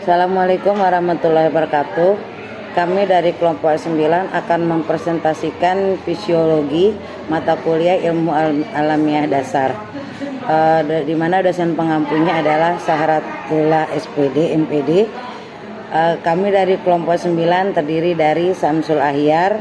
Assalamualaikum warahmatullahi wabarakatuh. Kami dari kelompok 9 akan mempresentasikan fisiologi mata kuliah ilmu alamiah dasar, di mana dosen pengampunya adalah Saharatullah SPD MPD. Kami dari kelompok 9 terdiri dari Samsul Ahyar,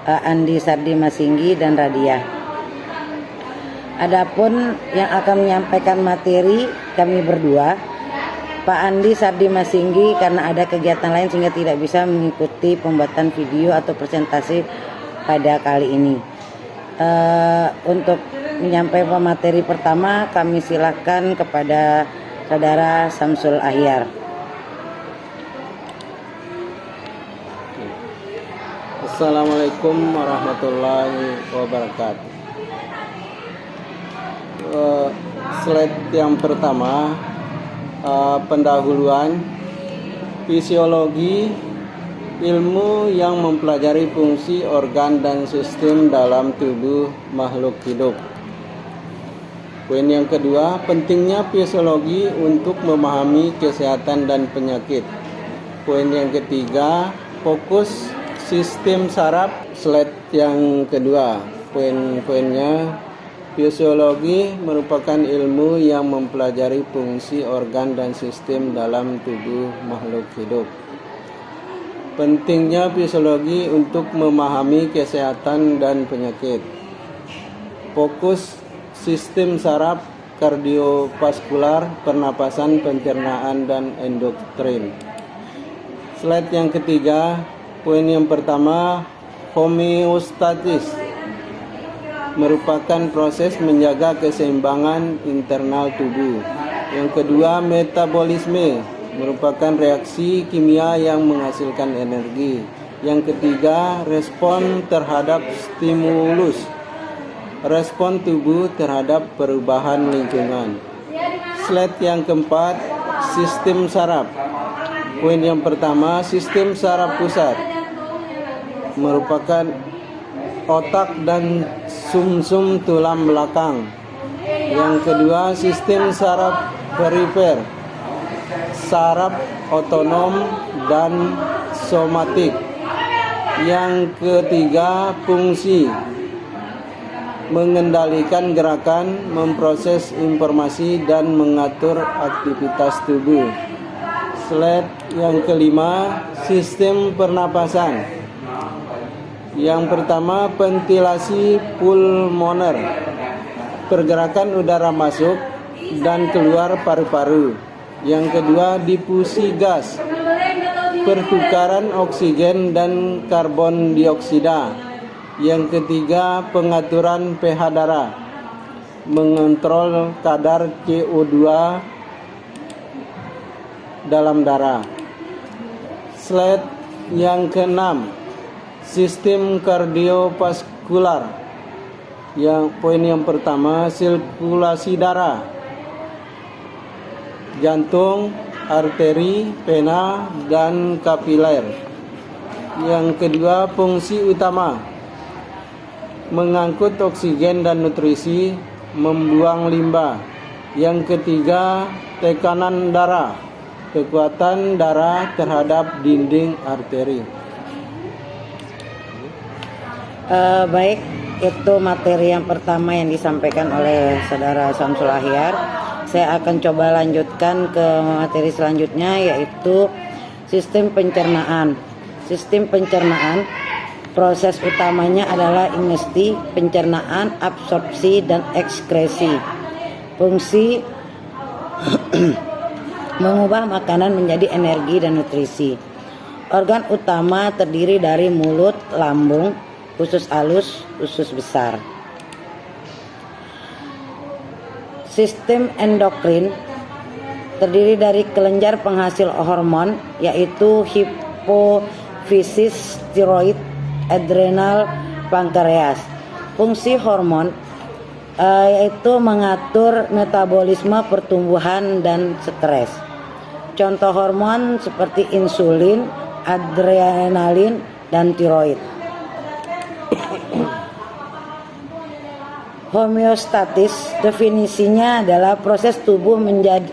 Andi Sardi Masinggi, dan Radia. Adapun yang akan menyampaikan materi kami berdua, Pak Andi Sardi Masinggi karena ada kegiatan lain sehingga tidak bisa mengikuti pembuatan video atau presentasi pada kali ini. Untuk menyampaikan materi pertama, kami silakan kepada Saudara Samsul Ahyar. Assalamualaikum warahmatullahi wabarakatuh. Slide yang pertama, pendahuluan. Fisiologi, ilmu yang mempelajari fungsi organ dan sistem dalam tubuh makhluk hidup. Poin yang kedua, pentingnya fisiologi untuk memahami kesehatan dan penyakit. Poin yang ketiga, fokus sistem saraf. Slide yang kedua, poin-poinnya. Fisiologi merupakan ilmu yang mempelajari fungsi organ dan sistem dalam tubuh makhluk hidup. Pentingnya fisiologi untuk memahami kesehatan dan penyakit. Fokus sistem saraf, kardiovaskular, pernapasan, pencernaan, dan endokrin. Slide yang ketiga, poin yang pertama, homeostatis merupakan proses menjaga keseimbangan internal tubuh. Yang kedua, metabolisme merupakan reaksi kimia yang menghasilkan energi. Yang ketiga, respon terhadap stimulus, respon tubuh terhadap perubahan lingkungan. Slide yang keempat, sistem saraf. Poin yang pertama, sistem saraf pusat merupakan otak dan sumsum tulang belakang. Yang kedua, sistem saraf perifer, saraf otonom dan somatik. Yang ketiga, fungsi mengendalikan gerakan, memproses informasi, dan mengatur aktivitas tubuh. Slide yang kelima, sistem pernapasan. Yang pertama, ventilasi pulmoner, pergerakan udara masuk dan keluar paru-paru. Yang kedua, difusi gas, pertukaran oksigen dan karbon dioksida. Yang ketiga, pengaturan pH darah, mengontrol kadar CO2 dalam darah. Slide yang keenam, sistem kardiovaskular. Yang poin yang pertama, sirkulasi darah, jantung, arteri, vena, dan kapiler. Yang kedua, fungsi utama mengangkut oksigen dan nutrisi, membuang limbah. Yang ketiga, tekanan darah, kekuatan darah terhadap dinding arteri. Baik, itu materi yang pertama yang disampaikan oleh Saudara Samsul Ahyar. Saya akan coba lanjutkan ke materi selanjutnya, yaitu sistem pencernaan. Sistem pencernaan, proses utamanya adalah ingesti, pencernaan, absorpsi, dan ekskresi. Fungsi mengubah makanan menjadi energi dan nutrisi. Organ utama terdiri dari mulut, lambung, usus halus, usus besar. Sistem endokrin terdiri dari kelenjar penghasil hormon, yaitu hipofisis, tiroid, adrenal, pankreas. Fungsi hormon yaitu mengatur metabolisme, pertumbuhan, dan stres. Contoh hormon seperti insulin, adrenalin, dan tiroid. Homeostatis definisinya adalah proses tubuh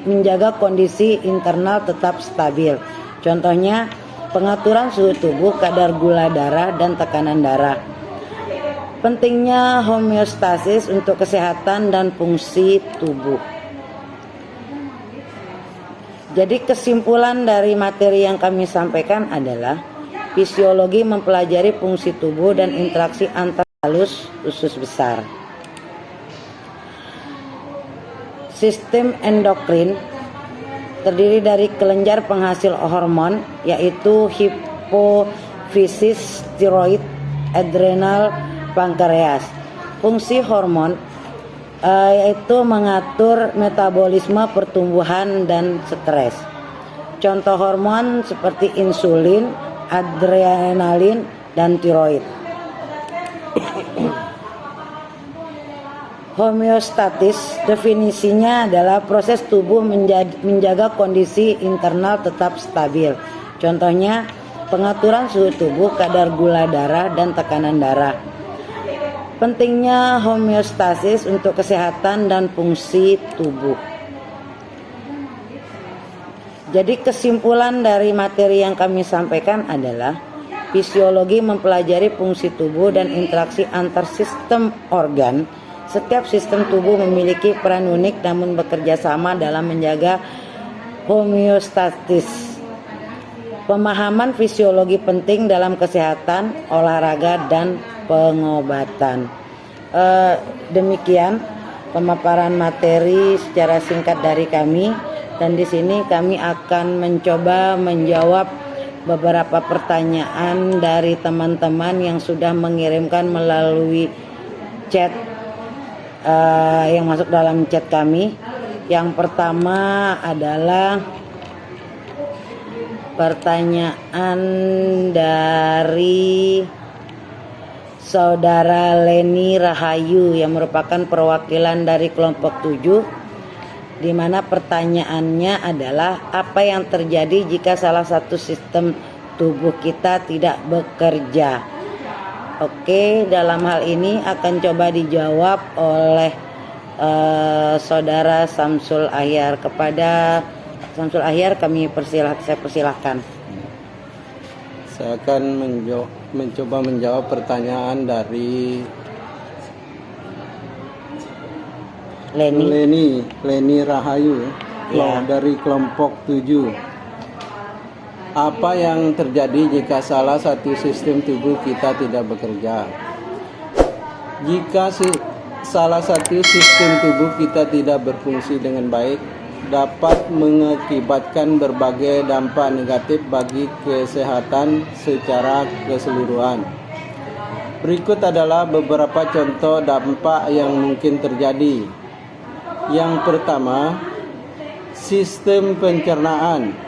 menjaga kondisi internal tetap stabil. Contohnya, pengaturan suhu tubuh, kadar gula darah, dan tekanan darah. Pentingnya homeostasis untuk kesehatan dan fungsi tubuh. Jadi kesimpulan dari materi yang kami sampaikan adalah fisiologi mempelajari fungsi tubuh dan interaksi antar halus usus besar. Sistem endokrin terdiri dari kelenjar penghasil hormon, yaitu hipofisis, tiroid, adrenal, pankreas. Fungsi hormon yaitu mengatur metabolisme, pertumbuhan, dan stres. Contoh hormon seperti insulin, adrenalin, dan tiroid. Homeostatis definisinya adalah proses tubuh menjaga kondisi internal tetap stabil. Contohnya, pengaturan suhu tubuh, kadar gula darah, dan tekanan darah. Pentingnya homeostasis untuk kesehatan dan fungsi tubuh. Jadi kesimpulan dari materi yang kami sampaikan adalah fisiologi mempelajari fungsi tubuh dan interaksi antar sistem organ. Setiap sistem tubuh memiliki peran unik namun bekerja sama dalam menjaga homeostatis. Pemahaman fisiologi penting dalam kesehatan, olahraga, dan pengobatan. Demikian pemaparan materi secara singkat dari kami, dan di sini kami akan mencoba menjawab beberapa pertanyaan dari teman-teman yang sudah mengirimkan melalui chat yang masuk dalam chat kami. Yang pertama adalah pertanyaan dari Saudara Leni Rahayu yang merupakan perwakilan dari kelompok 7, di mana pertanyaannya adalah apa yang terjadi jika salah satu sistem tubuh kita tidak bekerja. Oke, dalam hal ini akan coba dijawab oleh Saudara Samsul Ahyar. Kepada Samsul Ahyar saya persilahkan. Saya akan mencoba menjawab pertanyaan dari Leni Rahayu ya, dari kelompok 7. Apa yang terjadi jika salah satu sistem tubuh kita tidak bekerja? Jika salah satu sistem tubuh kita tidak berfungsi dengan baik, dapat mengakibatkan berbagai dampak negatif bagi kesehatan secara keseluruhan. Berikut adalah beberapa contoh dampak yang mungkin terjadi. Yang pertama, sistem pencernaan.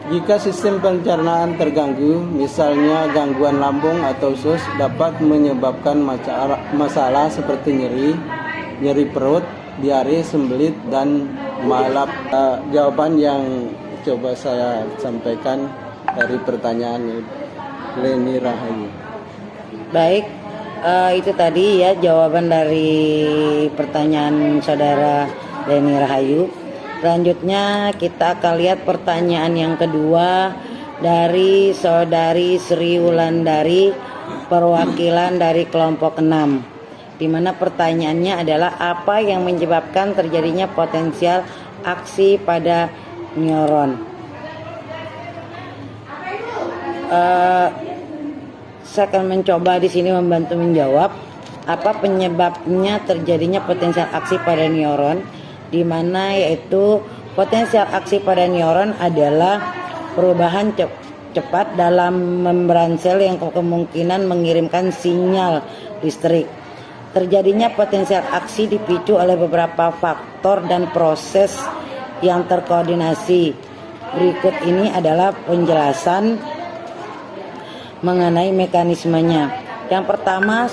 Jika sistem pencernaan terganggu, misalnya gangguan lambung atau usus, dapat menyebabkan masalah seperti nyeri perut, diare, sembelit, dan malap. Jawaban yang coba saya sampaikan dari pertanyaan Leni Rahayu. Baik, itu tadi ya jawaban dari pertanyaan Saudara Leni Rahayu. Selanjutnya kita akan lihat pertanyaan yang kedua dari Saudari Sri Wulandari, perwakilan dari kelompok 6, di mana pertanyaannya adalah apa yang menyebabkan terjadinya potensial aksi pada neuron. Saya akan mencoba di sini membantu menjawab apa penyebabnya terjadinya potensial aksi pada neuron, di mana yaitu potensial aksi pada neuron adalah perubahan cepat dalam membran sel yang kemungkinan mengirimkan sinyal listrik. Terjadinya potensial aksi dipicu oleh beberapa faktor dan proses yang terkoordinasi. Berikut ini adalah penjelasan mengenai mekanismenya. Yang pertama,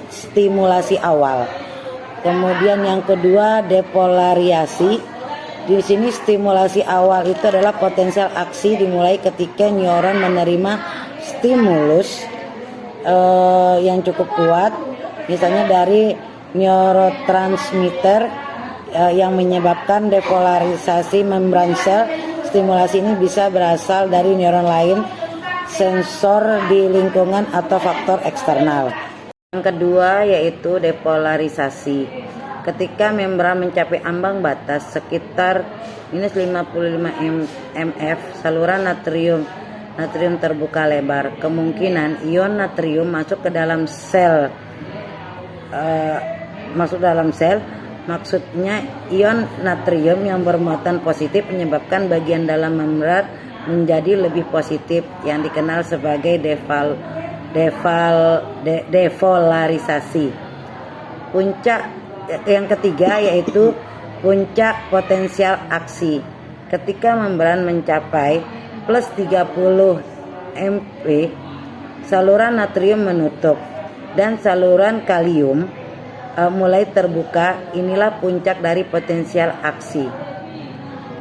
stimulasi awal. Kemudian yang kedua, depolariasi. Di sini stimulasi awal itu adalah potensial aksi dimulai ketika neuron menerima stimulus yang cukup kuat misalnya dari neurotransmitter yang menyebabkan depolarisasi membran sel. Stimulasi ini bisa berasal dari neuron lain, sensor di lingkungan, atau faktor eksternal. Yang kedua yaitu depolarisasi. Ketika membran mencapai ambang batas sekitar minus 55 mF, saluran natrium terbuka lebar. Kemungkinan ion natrium masuk ke dalam sel. Maksudnya ion natrium yang bermuatan positif menyebabkan bagian dalam membran menjadi lebih positif, yang dikenal sebagai devolarisasi. Puncak yang ketiga yaitu puncak potensial aksi. Ketika membran mencapai plus 30 mP, saluran natrium menutup dan saluran kalium mulai terbuka. Inilah puncak dari potensial aksi.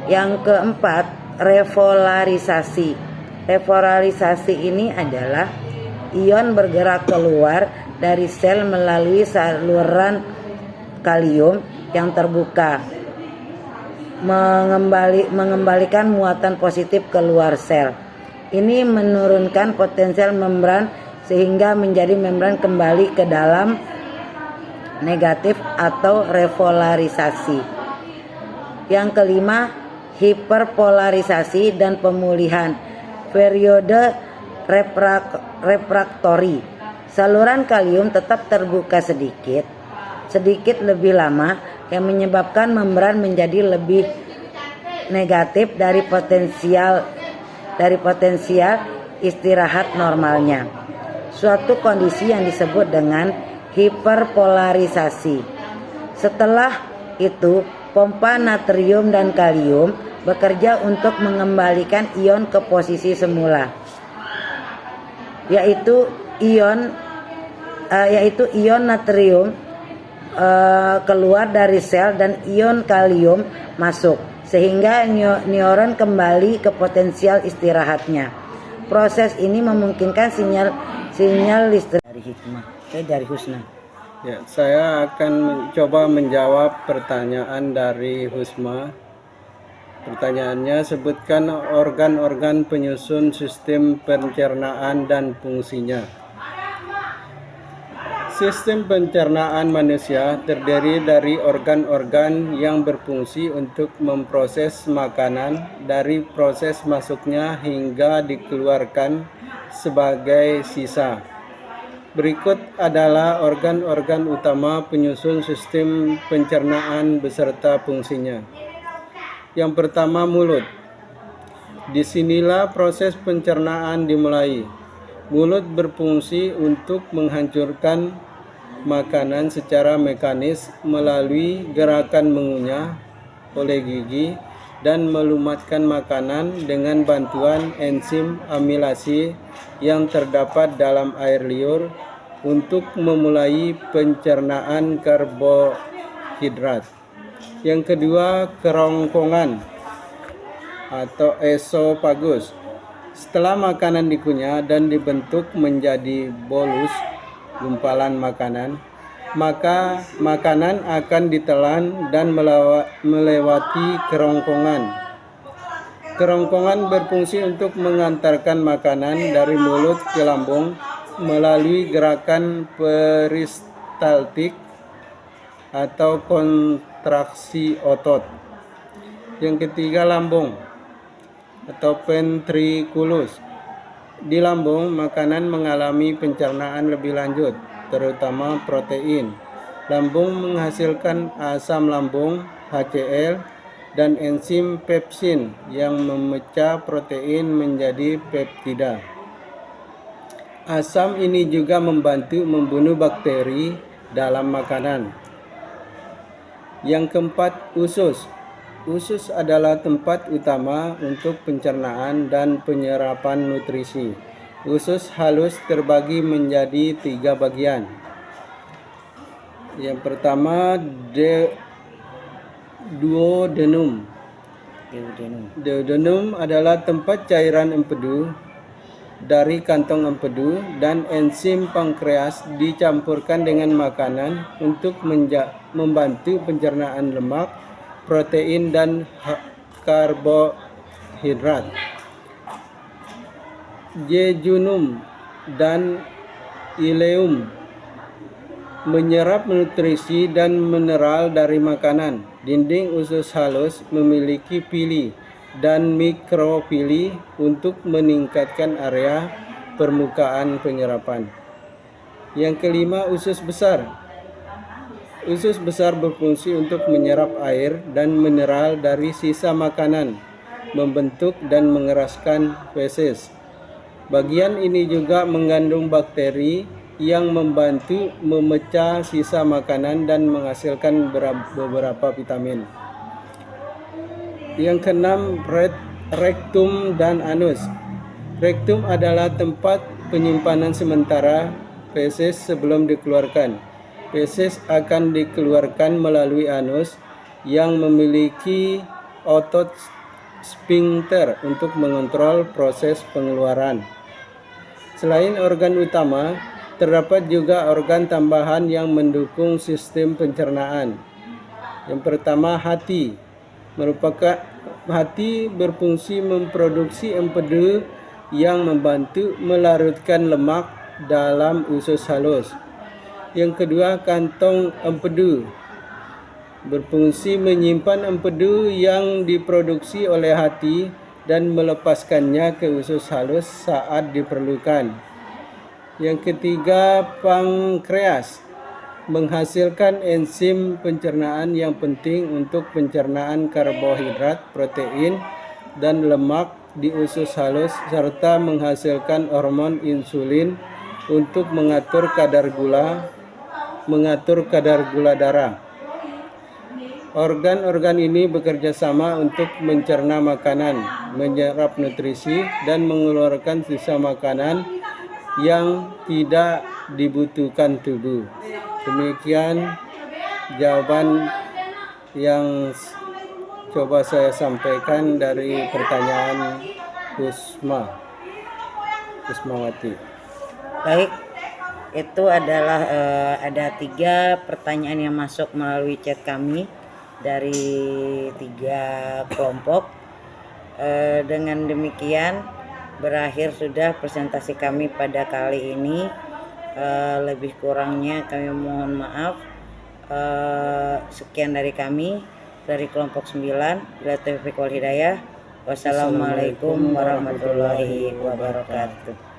Yang keempat, revolarisasi. Revolarisasi ini adalah ion bergerak keluar dari sel melalui saluran kalium yang terbuka, mengembalikan muatan positif keluar sel. Ini menurunkan potensial membran sehingga menjadi membran kembali ke dalam negatif atau revolarisasi. Yang kelima, hiperpolarisasi dan pemulihan. Periode refraktori. Saluran kalium tetap terbuka sedikit lebih lama, yang menyebabkan membran menjadi lebih negatif dari potensial istirahat normalnya. Suatu kondisi yang disebut dengan hiperpolarisasi. Setelah itu, pompa natrium dan kalium bekerja untuk mengembalikan ion ke posisi semula, yaitu ion natrium keluar dari sel dan ion kalium masuk, sehingga neuron kembali ke potensial istirahatnya. Proses ini memungkinkan sinyal listrik dari Husna. Ya, saya akan mencoba menjawab pertanyaan dari Husma. Pertanyaannya, sebutkan organ-organ penyusun sistem pencernaan dan fungsinya. Sistem pencernaan manusia terdiri dari organ-organ yang berfungsi untuk memproses makanan dari proses masuknya hingga dikeluarkan sebagai sisa. Berikut adalah organ-organ utama penyusun sistem pencernaan beserta fungsinya. Yang pertama, mulut. Disinilah proses pencernaan dimulai. Mulut berfungsi untuk menghancurkan makanan secara mekanis melalui gerakan mengunyah oleh gigi dan melumatkan makanan dengan bantuan enzim amilasi yang terdapat dalam air liur untuk memulai pencernaan karbohidrat. Yang kedua, kerongkongan atau esofagus. Setelah makanan dikunyah dan dibentuk menjadi bolus, gumpalan makanan, maka makanan akan ditelan dan melewati kerongkongan. Kerongkongan berfungsi untuk mengantarkan makanan dari mulut ke lambung melalui gerakan peristaltik atau kontraksi otot. Yang ketiga, lambung atau ventriculus. Di lambung, makanan mengalami pencernaan lebih lanjut, terutama protein. Lambung menghasilkan asam lambung, HCl, dan enzim pepsin yang memecah protein menjadi peptida. Asam ini juga membantu membunuh bakteri dalam makanan. Yang keempat, usus. Usus adalah tempat utama untuk pencernaan dan penyerapan nutrisi. Usus halus terbagi menjadi 3 bagian. Yang pertama, duodenum. Duodenum adalah tempat cairan empedu dari kantong empedu dan enzim pankreas dicampurkan dengan makanan untuk membantu pencernaan lemak, protein, dan karbohidrat. Jejunum dan ileum menyerap nutrisi dan mineral dari makanan. Dinding usus halus memiliki pili dan mikropili untuk meningkatkan area permukaan penyerapan. Yang kelima, usus besar. Usus besar berfungsi untuk menyerap air dan mineral dari sisa makanan, membentuk dan mengeraskan feses. Bagian ini juga mengandung bakteri yang membantu memecah sisa makanan dan menghasilkan beberapa vitamin. Yang keenam, rektum dan anus. Rektum adalah tempat penyimpanan sementara feses sebelum dikeluarkan. Feses akan dikeluarkan melalui anus yang memiliki otot sphincter untuk mengontrol proses pengeluaran. Selain organ utama, terdapat juga organ tambahan yang mendukung sistem pencernaan. Yang pertama, hati. Hati berfungsi memproduksi empedu yang membantu melarutkan lemak dalam usus halus. Yang kedua, kantong empedu berfungsi menyimpan empedu yang diproduksi oleh hati dan melepaskannya ke usus halus saat diperlukan. Yang ketiga, pankreas menghasilkan enzim pencernaan yang penting untuk pencernaan karbohidrat, protein, dan lemak di usus halus serta menghasilkan hormon insulin untuk mengatur kadar gula darah. Organ-organ ini bekerja sama untuk mencerna makanan, menyerap nutrisi, dan mengeluarkan sisa makanan yang tidak dibutuhkan tubuh. Demikian jawaban yang coba saya sampaikan dari pertanyaan Kusmawati. Baik, itu adalah ada 3 pertanyaan yang masuk melalui chat kami dari 3 kelompok. Dengan demikian berakhir sudah presentasi kami pada kali ini. Lebih kurangnya kami mohon maaf. Sekian dari kami dari kelompok 9. Bila taufiq wal hidayah. Wassalamualaikum warahmatullahi wabarakatuh.